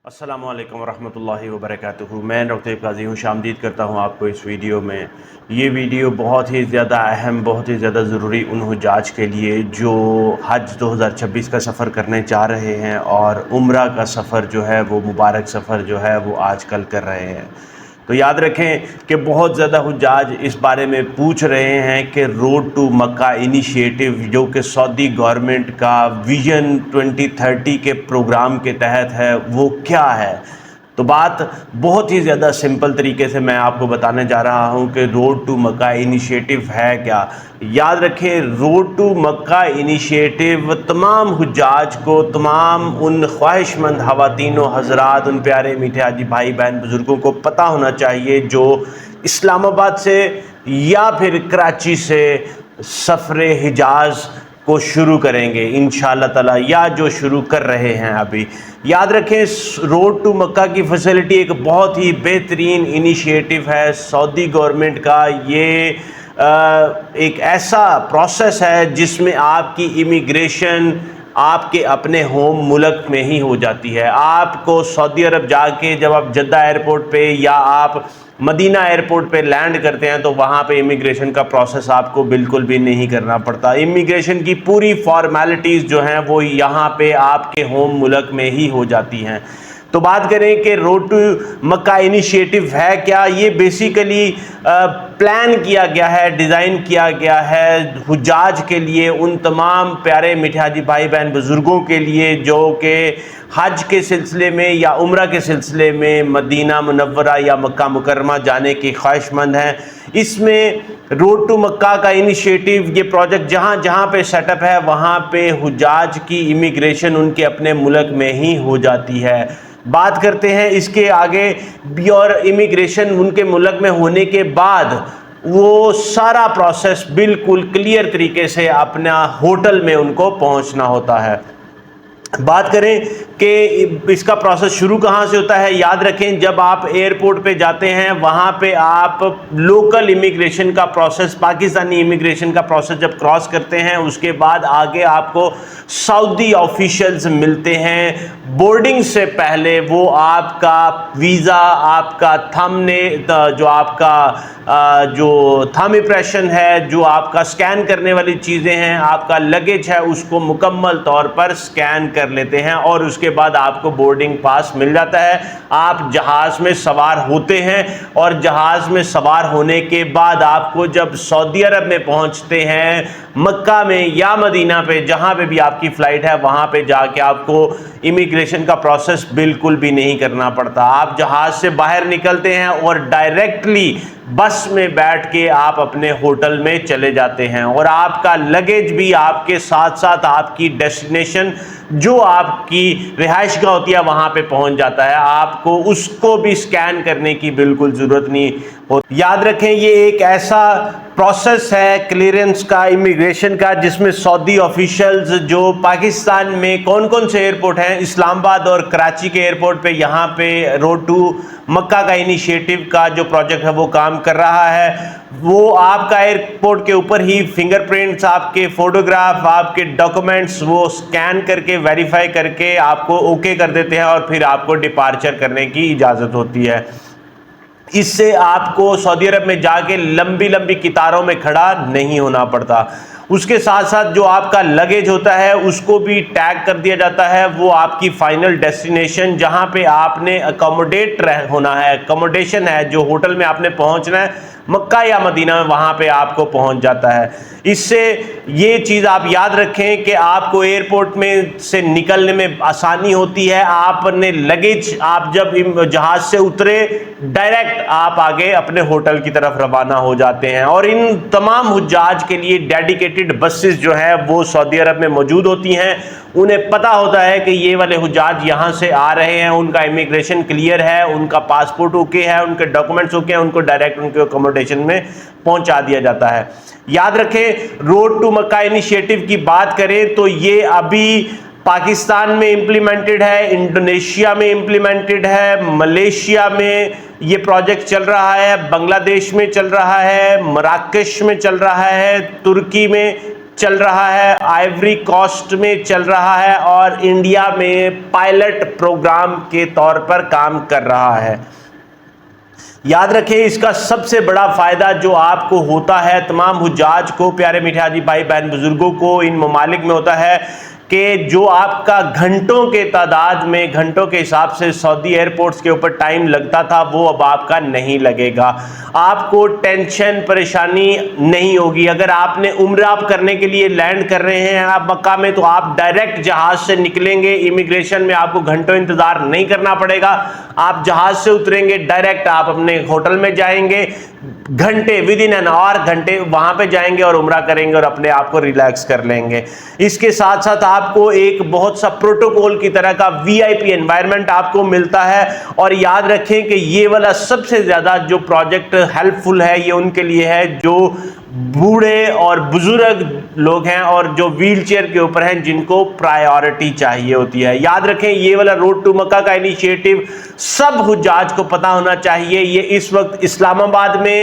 अस्सलामु अलैकुम वरहमतुल्लाहि वबरकातुहू। मैं डॉक्टर काजी खुशामदीद करता हूँ आपको इस वीडियो में। ये वीडियो बहुत ही ज़्यादा अहम, बहुत ही ज़्यादा ज़रूरी उन हुज्जाज के लिए जो हज 2026 का सफ़र करने जा रहे हैं और उम्रा का सफ़र जो है वो मुबारक सफ़र जो है वो आजकल कर रहे हैं। तो याद रखें कि बहुत ज़्यादा हुज्जाज इस बारे में पूछ रहे हैं कि रोड टू मक्का इनिशिएटिव जो कि सऊदी गवर्नमेंट का विजन 2030 के प्रोग्राम के तहत है वो क्या है। तो बात बहुत ही ज़्यादा सिंपल तरीके से मैं आपको बताने जा रहा हूं कि रोड टू मक्का इनिशिएटिव है क्या। याद रखें, रोड टू मक्का इनिशिएटिव तमाम हुज्जाज को, तमाम उन ख्वाहिशमंद ख़वातीन हज़रात, उन प्यारे मीठे हाजी भाई बहन बुज़ुर्गों को पता होना चाहिए जो इस्लामाबाद से या फिर कराची से सफ़र हिजाज़ को शुरू करेंगे इंशाअल्लाह ताला, या जो शुरू कर रहे हैं अभी। याद रखें, रोड टू मक्का की फैसिलिटी एक बहुत ही बेहतरीन इनिशिएटिव है सऊदी गवर्नमेंट का। ये एक ऐसा प्रोसेस है जिसमें आपकी इमिग्रेशन आपके अपने होम मुल्क में ही हो जाती है। आपको सऊदी अरब जाके जब आप जद्दा एयरपोर्ट पे या आप मदीना एयरपोर्ट पे लैंड करते हैं तो वहाँ पे इमिग्रेशन का प्रोसेस आपको बिल्कुल भी नहीं करना पड़ता। इमिग्रेशन की पूरी फॉर्मेलिटीज़ जो हैं वो यहाँ पे आपके होम मुल्क में ही हो जाती हैं। तो बात करें कि रोड टू मक्का इनिशिएटिव है क्या। ये बेसिकली प्लान किया गया है, डिज़ाइन किया गया है हुज्जाज के लिए, उन तमाम प्यारे मीठे हाजी भाई बहन बुज़ुर्गों के लिए जो कि हज के सिलसिले में या उम्रा के सिलसिले में मदीना मुनव्वरा या मक्का मुकर्रमा जाने की ख्वाहिशमंद हैं। इसमें रोड टू मक्का का इनिशिएटिव, ये प्रोजेक्ट जहाँ जहाँ पे सेटअप है वहाँ पे हुज्जाज की इमिग्रेशन उनके अपने मुल्क में ही हो जाती है। बात करते हैं इसके आगे भी, और इमिग्रेशन उनके मुल्क में होने के बाद वो सारा प्रोसेस बिल्कुल क्लियर तरीके से अपना होटल में उनको पहुंचना होता है। बात करें कि इसका प्रोसेस शुरू कहाँ से होता है। याद रखें, जब आप एयरपोर्ट पे जाते हैं वहाँ पे आप लोकल इमिग्रेशन का प्रोसेस, पाकिस्तानी इमिग्रेशन का प्रोसेस जब क्रॉस करते हैं उसके बाद आगे आपको सऊदी ऑफिशियल्स मिलते हैं। बोर्डिंग से पहले वो आपका वीज़ा, आपका थंबने जो आपका जो थंब इंप्रेशन है, जो आपका स्कैन करने वाली चीज़ें हैं, आपका लगेज है, उसको मुकम्मल तौर पर स्कैन कर लेते हैं और उसके बाद आपको बोर्डिंग पास मिल जाता है। आप जहाज़ में सवार होते हैं और जहाज़ में सवार होने के बाद आपको जब सऊदी अरब में पहुंचते हैं, मक्का में या मदीना पे, जहां पे भी आपकी फ़्लाइट है वहां पे जाके आपको इमिग्रेशन का प्रोसेस बिल्कुल भी नहीं करना पड़ता। आप जहाज़ से बाहर निकलते हैं और डायरेक्टली बस में बैठ के आप अपने होटल में चले जाते हैं और आपका लगेज भी आपके साथ साथ आपकी डेस्टिनेशन जो आपकी रिहाइश गाह होती है वहाँ पे पहुँच जाता है। आपको उसको भी स्कैन करने की बिल्कुल ज़रूरत नहीं होती। याद रखें, ये एक ऐसा प्रोसेस है क्लियरेंस का, इमिग्रेशन का, जिसमें सऊदी ऑफिशियल्स जो पाकिस्तान में कौन कौन से एयरपोर्ट हैं, इस्लामाबाद और कराची के एयरपोर्ट पे यहाँ पे रोड टू मक्का का इनिशिएटिव का जो प्रोजेक्ट है वो काम कर रहा है। वो आपका एयरपोर्ट के ऊपर ही फिंगरप्रिंट्स, आपके फोटोग्राफ, आपके डॉक्यूमेंट्स वो स्कैन करके वेरीफाई करके आपको ओके कर देते हैं और फिर आपको डिपार्चर करने की इजाज़त होती है। इससे आपको सऊदी अरब में जाके लंबी लंबी कतारों में खड़ा नहीं होना पड़ता। उसके साथ साथ जो आपका लगेज होता है उसको भी टैग कर दिया जाता है। वो आपकी फाइनल डेस्टिनेशन जहां पे आपने अकोमोडेट होना है, अकोमोडेशन है, जो होटल में आपने पहुंचना है मक्का या मदीना में, वहां पे आपको पहुंच जाता है। इससे ये चीज़ आप याद रखें कि आपको एयरपोर्ट में से निकलने में आसानी होती है। आपने लगेज, आप जब जहाज़ से उतरे डायरेक्ट आप आगे अपने होटल की तरफ रवाना हो जाते हैं। और इन तमाम हुज्जाज के लिए डेडिकेटेड बसेस जो है वो सऊदी अरब में मौजूद होती हैं। उन्हें पता होता है कि ये वाले हुज्जाज यहाँ से आ रहे हैं, उनका इमिग्रेशन क्लियर है, उनका पासपोर्ट ओके है, उनके डॉक्यूमेंट्स ओके हैं, उनको डायरेक्ट उनके अकोमोडेशन में पहुंचा दिया जाता है। याद रखें, रोड टू मक्का इनिशिएटिव की बात करें तो ये अभी पाकिस्तान में इम्प्लीमेंटेड है, इंडोनेशिया में इम्प्लीमेंटेड है, मलेशिया में ये प्रोजेक्ट चल रहा है, बांग्लादेश में चल रहा है, मराकश में चल रहा है, तुर्की में चल रहा है, आइवरी कोस्ट में चल रहा है और इंडिया में पायलट प्रोग्राम के तौर पर काम कर रहा है। याद रखें, इसका सबसे बड़ा फायदा जो आपको होता है, तमाम हुज्जाज को, प्यारे मीठे हाजी भाई बहन बुजुर्गों को इन ममालिक में होता है कि जो आपका घंटों के तादाद में, घंटों के हिसाब से सऊदी एयरपोर्ट्स के ऊपर टाइम लगता था, वो अब आपका नहीं लगेगा। आपको टेंशन परेशानी नहीं होगी। अगर आपने उम्रा करने के लिए लैंड कर रहे हैं आप मक्का में, तो आप डायरेक्ट जहाज से निकलेंगे, इमिग्रेशन में आपको घंटों इंतजार नहीं करना पड़ेगा। आप जहाज से उतरेंगे, डायरेक्ट आप अपने होटल में जाएंगे, घंटे विद इन एन आवर घंटे वहां पे जाएंगे और उम्रा करेंगे और अपने आप को रिलैक्स कर लेंगे। इसके साथ साथ आपको एक बहुत सा प्रोटोकॉल की तरह का वीआईपी एनवायरनमेंट आपको मिलता है। और याद रखें कि ये वाला सबसे ज्यादा जो प्रोजेक्ट हेल्पफुल है, ये उनके लिए है जो बूढ़े और बुजुर्ग लोग हैं और जो व्हील चेयर के ऊपर हैं, जिनको प्रायोरिटी चाहिए होती है। याद रखें, ये वाला रोड टू मक्का का इनिशिएटिव सब हुज्जाज को पता होना चाहिए। ये इस वक्त इस्लामाबाद में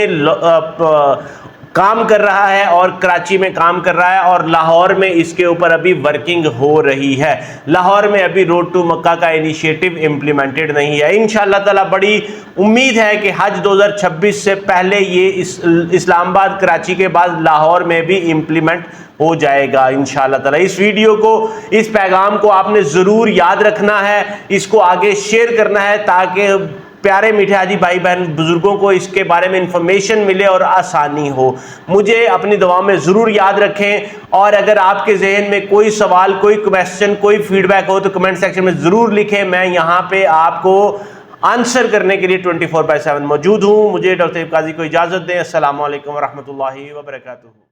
काम कर रहा है और कराची में काम कर रहा है और लाहौर में इसके ऊपर अभी वर्किंग हो रही है। लाहौर में अभी रोड टू मक्का का इनिशिएटिव इंप्लीमेंटेड नहीं है। इंशाअल्लाह ताला बड़ी उम्मीद है कि हज 2026 से पहले ये इस्लामाबाद कराची के बाद लाहौर में भी इंप्लीमेंट हो जाएगा इंशाअल्लाह ताला। इस वीडियो को, इस पैगाम को आपने ज़रूर याद रखना है, इसको आगे शेयर करना है ताकि प्यारे मीठे हाजी भाई बहन बुजुर्गों को इसके बारे में इंफॉर्मेशन मिले और आसानी हो। मुझे अपनी दुआ में ज़रूर याद रखें और अगर आपके जहन में कोई सवाल, कोई क्वेश्चन, कोई फीडबैक हो तो कमेंट सेक्शन में ज़रूर लिखें। मैं यहाँ पे आपको आंसर करने के लिए 24/7 मौजूद हूँ। मुझे डॉक्टर काजी को इजाज़त दें। अस्सलामु अलैकुम व रहमतुल्लाहि व बरकातुहू।